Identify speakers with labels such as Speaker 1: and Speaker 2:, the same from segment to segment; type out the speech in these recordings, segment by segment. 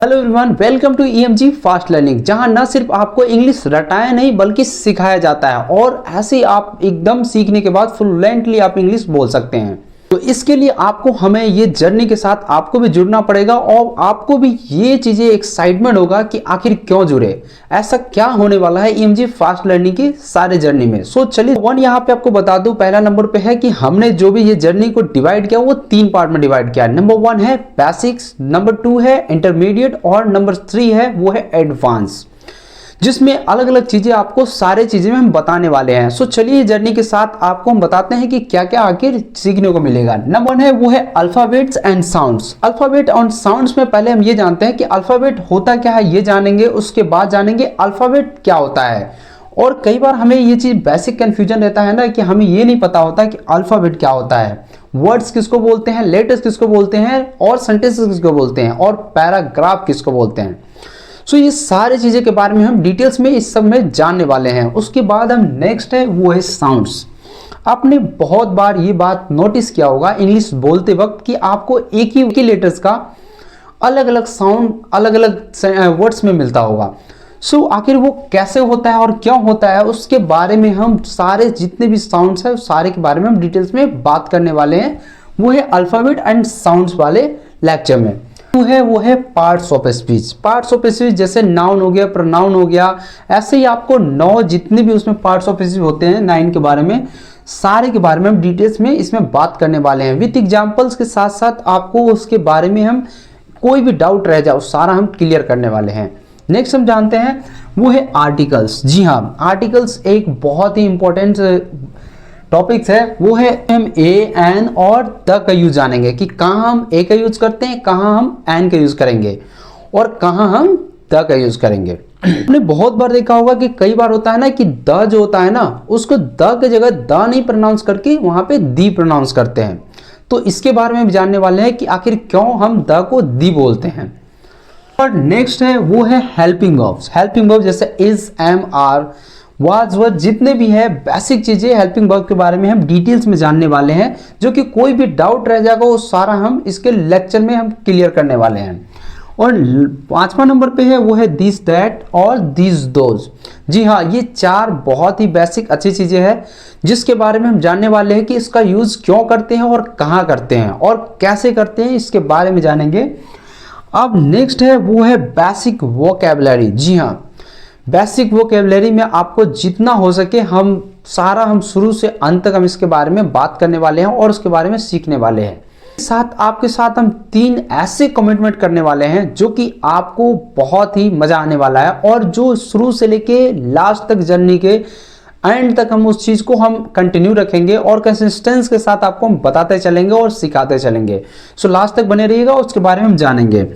Speaker 1: Hello everyone, welcome to EMG fast learning, जहां न सिर्फ आपको इंग्लिश रटाया नहीं बल्कि सिखाया जाता है और ऐसे ही आप एकदम सीखने के बाद फ्लुएंटली आप इंग्लिश बोल सकते हैं। तो इसके लिए आपको हमें ये जर्नी के साथ आपको भी जुड़ना पड़ेगा और आपको भी ये चीजें एक्साइटमेंट होगा कि आखिर क्यों जुड़े, ऐसा क्या होने वाला है ईएमजी फास्ट लर्निंग की सारे जर्नी में। सो चलिए यहाँ पे आपको बता दूं, पहला नंबर पे है कि हमने जो भी ये जर्नी को डिवाइड किया वो 3 पार्ट में डिवाइड किया। नंबर 1 है बेसिक्स, नंबर 2 है इंटरमीडिएट और नंबर 3 है वो है एडवांस, जिसमें अलग अलग चीजें आपको सारे चीजें में हम बताने वाले हैं। सो चलिए जर्नी के साथ आपको हम बताते हैं कि क्या क्या आखिर सीखने को मिलेगा। नंबर 1 है वो है अल्फाबेट्स एंड साउंड्स। अल्फाबेट और साउंड्स में पहले हम ये जानते हैं कि अल्फाबेट होता क्या है, ये जानेंगे। उसके बाद जानेंगे अल्फाबेट क्या होता है। और कई बार हमें ये चीज बेसिक कंफ्यूजन रहता है ना कि हमें ये नहीं पता होता कि अल्फाबेट क्या होता है, वर्ड्स किसको बोलते हैं, लेटर्स किसको बोलते हैं और सेंटेंसेस किसको बोलते हैं और पैराग्राफ किसको बोलते हैं। सो ये सारी चीजें के बारे में हम डिटेल्स में इस सब में जानने वाले हैं। उसके बाद हम नेक्स्ट है वो है साउंड्स। आपने बहुत बार ये बात नोटिस किया होगा इंग्लिश बोलते वक्त कि आपको एक ही लेटर्स का अलग अलग साउंड अलग अलग वर्ड्स में मिलता होगा। सो आखिर वो कैसे होता है और क्यों होता है, उसके बारे में हम सारे जितने भी साउंड्स है सारे के बारे में हम डिटेल्स में बात करने वाले हैं। वो है अल्फाबेट एंड साउंड्स वाले लेक्चर में। वो है parts of speech. Parts of speech जैसे नाउन हो गया, प्रोनाउन हो गया, ऐसे ही आपको 9 जितने भी उसमें पार्ट्स ऑफ स्पीच होते हैं 9 के बारे में, सारे के बारे में हम डिटेल्स में इसमें बात करने वाले हैं विथ एग्जांपल्स के साथ साथ। आपको उसके बारे में हम कोई भी डाउट रह जाए सारा हम क्लियर करने वाले हैं। नेक्स्ट हम जानते हैं वो है आर्टिकल्स। जी हाँ, आर्टिकल्स एक बहुत ही इंपॉर्टेंट टॉपिक्स है। वो है हम ए, एन और द का यूज जानेंगे कि कहाँ हम ए का यूज करते हैं, कहाँ हम एन का यूज करेंगे और कहाँ हम द का यूज करेंगे। आपने बहुत बार देखा होगा कि कई बार होता है ना कि द जो होता है ना उसको द की जगह द नहीं प्रोनाउंस करके वहां पे दी प्रोनाउंस करते हैं। तो इसके बारे में भी जानने वाले हैं कि आखिर क्यों हम द को दी बोलते हैं। और नेक्स्ट है वो है हेल्पिंग वर्ब्स। हेल्पिंग वर्ब जैसे इज, एम, आर, वाज, वर, जितने भी है बेसिक चीजें हेल्पिंग वर्ब के बारे में हम डिटेल्स में जानने वाले हैं, जो कि कोई भी डाउट रह जाएगा वो सारा हम इसके लेक्चर में हम क्लियर करने वाले हैं। और 5वां नंबर पे है वो है दिस, दैट और दिस, दोज। जी हाँ, ये 4 बहुत ही बेसिक अच्छी चीजें हैं जिसके बारे में हम जानने वाले हैं कि इसका यूज क्यों करते हैं और कहाँ करते हैं और कैसे करते हैं, इसके बारे में जानेंगे। अब नेक्स्ट है वो है बेसिक वोकैबुलरी। जी हाँ, बेसिक वोकैबुलरी में आपको जितना हो सके हम शुरू से अंत तक हम इसके बारे में बात करने वाले हैं और उसके बारे में सीखने वाले हैं। आपके साथ हम 3 ऐसे कमिटमेंट करने वाले हैं जो कि आपको बहुत ही मजा आने वाला है और जो शुरू से लेके लास्ट तक जर्नी के एंड तक हम उस चीज को हम कंटिन्यू रखेंगे और कंसिस्टेंस के साथ आपको हम बताते चलेंगे और सिखाते चलेंगे। सो लास्ट तक बने रहिएगा, उसके बारे में हम जानेंगे।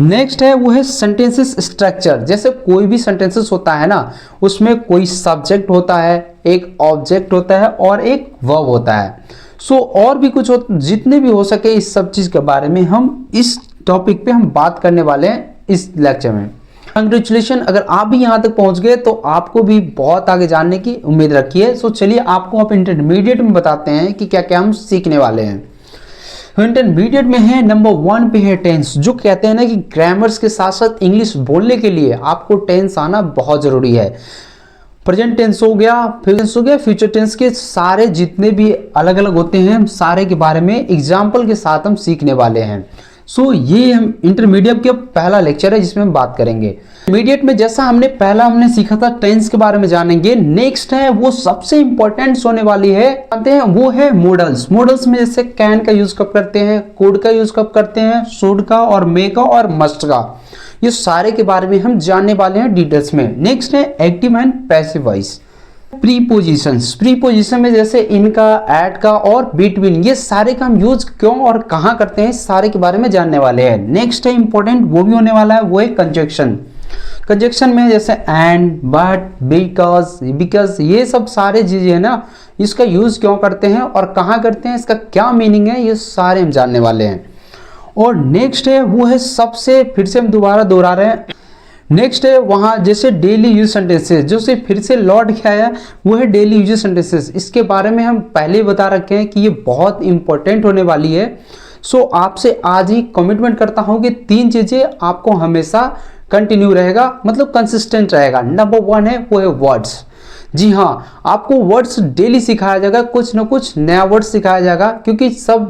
Speaker 1: नेक्स्ट है वो है सेंटेंसेस स्ट्रक्चर। जैसे कोई भी सेंटेंसेस होता है ना, उसमें कोई सब्जेक्ट होता है, एक ऑब्जेक्ट होता है और एक वर्ब होता है। सो और भी कुछ जितने भी हो सके इस सब चीज के बारे में हम इस टॉपिक पे हम बात करने वाले हैं इस लेक्चर में। कंग्रेचुलेशन, अगर आप भी यहाँ तक पहुंच गए तो आपको भी बहुत आगे जानने की उम्मीद रखी है। सो चलिए आपको आप इंटरमीडिएट में बताते हैं कि क्या क्या हम सीखने वाले हैं। इंटरमीडिएट में है नंबर 1 पे है टेंस। जो कहते हैं ना कि ग्रामर्स के साथ साथ इंग्लिश बोलने के लिए आपको टेंस आना बहुत जरूरी है। प्रेजेंट टेंस हो गया, फ्यूचर टेंस के सारे जितने भी अलग अलग होते हैं हम सारे के बारे में एग्जाम्पल के साथ हम सीखने वाले हैं। सो ये हम इंटरमीडिएट का पहला लेक्चर है जिसमें हम बात करेंगे। इंटरमीडिएट में जैसा हमने सीखा था टेंस के बारे में जानेंगे। नेक्स्ट है वो सबसे इंपॉर्टेंट होने वाली है, जानते हैं वो है मॉडल्स। मॉडल्स में जैसे कैन का यूज कब करते हैं, कुड का यूज कब करते हैं, शुड का और मे का और मस्ट का, ये सारे के बारे में हम जानने वाले हैं डिटेल्स में। नेक्स्ट है active and passive voice. Preposition में जैसे इनका, एट का और बिटवीन, ये सारे का हम यूज क्यों और कहाँ करते हैं सारे के बारे में जानने वाले हैं। नेक्स्ट है इंपॉर्टेंट वो भी होने वाला है वो है कंजक्शन में जैसे एंड, बट, बिकॉज, ये सब सारे चीजें है ना, इसका यूज क्यों करते हैं और कहाँ करते हैं, इसका क्या मीनिंग है, ये सारे हम जानने वाले हैं। और नेक्स्ट है वो है सबसे, फिर से हम दोबारा दोहरा रहे हैं, नेक्स्ट है वहाँ जैसे डेली यूज सेंटेंसेस, जो से फिर से लौट के आया वो है डेली यूज सेंटेंसेस। इसके बारे में हम पहले ही बता रखे हैं कि ये बहुत इंपॉर्टेंट होने वाली है। सो आपसे आज ही कमिटमेंट करता हूं कि 3 चीजें आपको हमेशा कंटिन्यू रहेगा, मतलब कंसिस्टेंट रहेगा। नंबर 1 है वो है वर्ड्स। जी हाँ, आपको वर्ड्स डेली सिखाया जाएगा, कुछ ना कुछ नया वर्ड्स सिखाया जाएगा, क्योंकि सब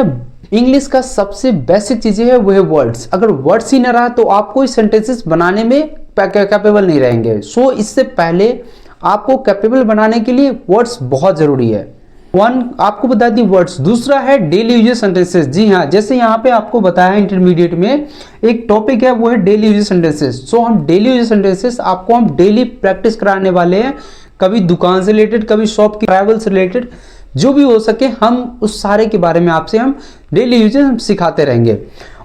Speaker 1: इंग्लिश का सबसे बेसिक चीजें है वो है वर्ड्स। अगर वर्ड्स ही ना रहा तो आप कोई सेंटेंसेस बनाने में कैपेबल नहीं रहेंगे। सो इससे पहले आपको कैपेबल बनाने के लिए वर्ड्स बहुत जरूरी है। 1 आपको बता दी वर्ड्स। दूसरा है डेली यूजेस सेंटेंसेस। जी हाँ, जैसे यहाँ पे आपको बताया है इंटरमीडिएट में एक टॉपिक है वो है डेली यूजेस सेंटेंसेस। सो हम डेली यूजेस सेंटेंसेस आपको हम डेली प्रैक्टिस कराने वाले हैं, कभी दुकान से रिलेटेड, कभी शॉप की ट्रैवल से रिलेटेड, जो भी हो सके हम उस सारे के बारे में आपसे हम डेली यूजेस हम सिखाते रहेंगे।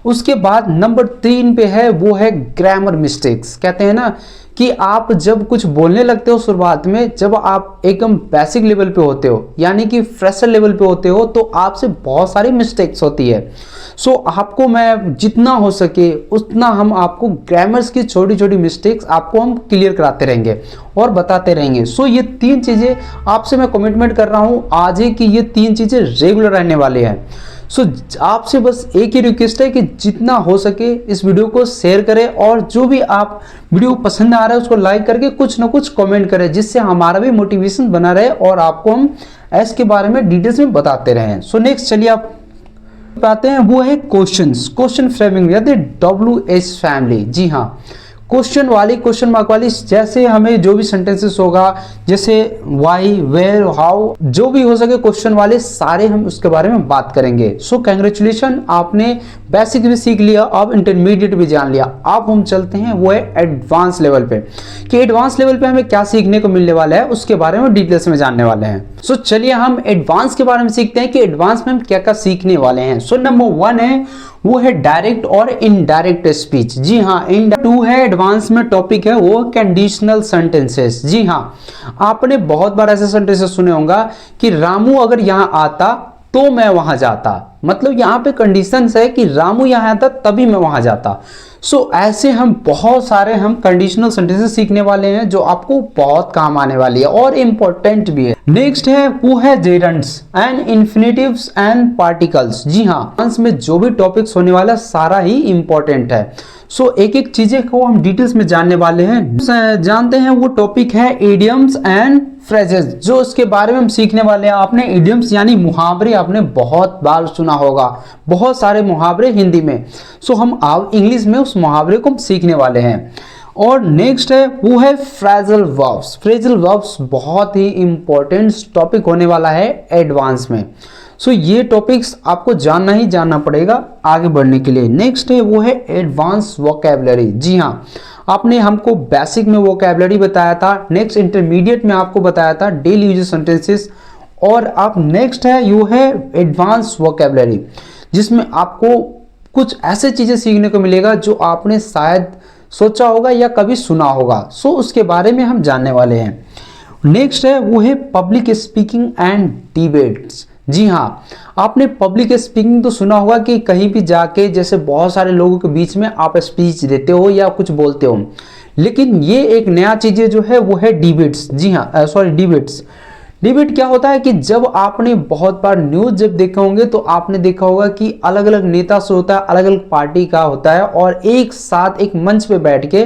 Speaker 1: उसके बाद नंबर 3 पे है वो है ग्रामर मिस्टेक्स। कहते हैं ना कि आप जब कुछ बोलने लगते हो शुरुआत में, जब आप एकदम बेसिक लेवल पे होते हो यानी कि फ्रेशर लेवल पे होते हो, तो आपसे बहुत सारी मिस्टेक्स होती है। सो आपको मैं जितना हो सके उतना हम आपको ग्रामर्स की छोटी छोटी मिस्टेक्स आपको हम क्लियर कराते रहेंगे और बताते रहेंगे। सो ये 3 चीज़ें आपसे मैं कमिटमेंट कर रहा हूँ आज ही कि ये 3 चीज़ें रेगुलर रहने वाले हैं। सो आपसे बस एक ही रिक्वेस्ट है कि जितना हो सके इस वीडियो को शेयर करें, और जो भी आप वीडियो पसंद आ रहा है उसको लाइक करके कुछ ना कुछ कमेंट करें, जिससे हमारा भी मोटिवेशन बना रहे और आपको हम एस के बारे में डिटेल्स में बताते रहें। सो नेक्स्ट चलिए आप आते हैं वो है क्वेश्चन फ्रेमिंग, यानी WH फैमिली। जी हाँ, क्वेश्चन वाली, क्वेश्चन मार्क वाली, जैसे हमें जो भी सेंटेंसेस होगा, जैसे वाई, वेयर, हाउ, जो भी हो सके क्वेश्चन वाले सारे हम उसके बारे में बात करेंगे। सो कंग्रेचुलेशन, आपने बेसिक भी सीख लिया, अब इंटरमीडिएट भी जान लिया। अब हम चलते हैं वो है एडवांस लेवल पे, कि एडवांस लेवल पे हमें क्या सीखने को मिलने वाला है उसके बारे में डिटेल्स में जानने वाले हैं। सो चलिए हम एडवांस के बारे में सीखते हैं कि एडवांस में हम क्या क्या सीखने वाले हैं। सो नंबर 1 है वो है डायरेक्ट और इनडायरेक्ट स्पीच। जी हाँ, 2 है एडवांस में टॉपिक है वो कंडीशनल सेंटेंसेस। जी हाँ, आपने बहुत बार ऐसे सेंटेंसेस सुने होंगे कि रामू अगर यहाँ आता तो मैं वहां जाता, मतलब यहाँ पे कंडीशंस है कि रामू यहाँ आता तभी मैं वहां जाता। सो ऐसे हम बहुत सारे हम कंडीशनल सेंटेंसेस सीखने वाले हैं जो आपको बहुत काम आने वाली है और इम्पोर्टेंट भी है। नेक्स्ट है वो है जेरंड्स एंड इन्फिनेटिव्स एंड पार्टिकल्स। जी हाँ, अंश में जो भी टॉपिक्स होने वाला सारा ही इम्पोर्टेंट है। सो एक एक चीजें को हम डिटेल्स में जानने वाले हैं। जानते हैं वो टॉपिक है इडियम्स एंड फ्रेजेस, जो उसके बारे में हम सीखने वाले हैं। आपने इडियम्स यानी मुहावरे आपने बहुत बार सुना होगा, बहुत सारे मुहावरे हिंदी में। सो हम अब इंग्लिश में उस मुहावरे को हम सीखने वाले हैं। और नेक्स्ट है वो है फ्रेजल वर्ब्स। फ्रेजल वर्ब्स बहुत ही इंपॉर्टेंट टॉपिक होने वाला है एडवांस में। सो ये टॉपिक्स आपको जानना ही जानना पड़ेगा आगे बढ़ने के लिए। नेक्स्ट है वो है एडवांस वोकैबुलरी। जी हाँ, आपने हमको बेसिक में वोकैबुलरी बताया था, नेक्स्ट इंटरमीडिएट में आपको बताया था डेली यूजेस सेंटेंसेस, और अब नेक्स्ट है यू है एडवांस वोकैबुलरी, जिसमें आपको कुछ ऐसे चीजें सीखने को मिलेगा जो आपने शायद सोचा होगा या कभी सुना होगा। सो उसके बारे में हम जानने वाले हैं। नेक्स्ट है वो है पब्लिक स्पीकिंग एंड डिबेट्स। जी हाँ, आपने पब्लिक स्पीकिंग तो सुना होगा कि कहीं भी जाके जैसे बहुत सारे लोगों के बीच में आप स्पीच देते हो या कुछ बोलते हो, लेकिन ये एक नया चीज़ जो है वो है डिबेट्स। जी हाँ, डिबेट्स। डिबेट क्या होता है कि जब आपने बहुत बार न्यूज़ जब देखे होंगे तो आपने देखा होगा कि अलग अलग नेता से होता है, अलग अलग पार्टी का होता है, और एक साथ एक मंच पे बैठ के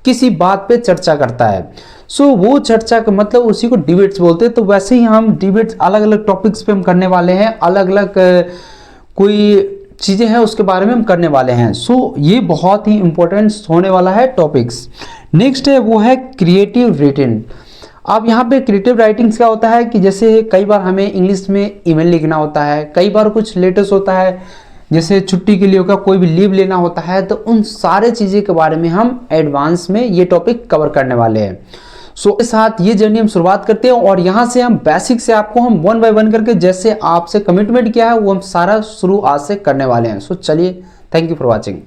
Speaker 1: किसी बात पे चर्चा करता है। सो वो चर्चा का मतलब उसी को डिबेट्स बोलते हैं। तो वैसे ही हम डिबेट्स अलग अलग टॉपिक्स पे हम करने वाले हैं, अलग अलग कोई चीज़ें हैं उसके बारे में हम करने वाले हैं। सो ये बहुत ही इंपॉर्टेंट होने वाला है टॉपिक्स। नेक्स्ट है वो है क्रिएटिव रिटिंग। अब यहाँ पे क्रिएटिव राइटिंग्स क्या होता है कि जैसे कई बार हमें इंग्लिश में ईमेल लिखना होता है, कई बार कुछ लेटेस्ट होता है, जैसे छुट्टी के लिए होगा, कोई भी लीव लेना होता है, तो उन सारे चीज़ें के बारे में हम एडवांस में ये टॉपिक कवर करने वाले हैं। सो इस साथ ये जर्नी हम शुरुआत करते हैं, और यहाँ से हम बेसिक से आपको हम 1 बाय 1 करके जैसे आपसे कमिटमेंट किया है वो हम सारा शुरू आज से करने वाले हैं। सो चलिए, थैंक यू फॉर वॉचिंग।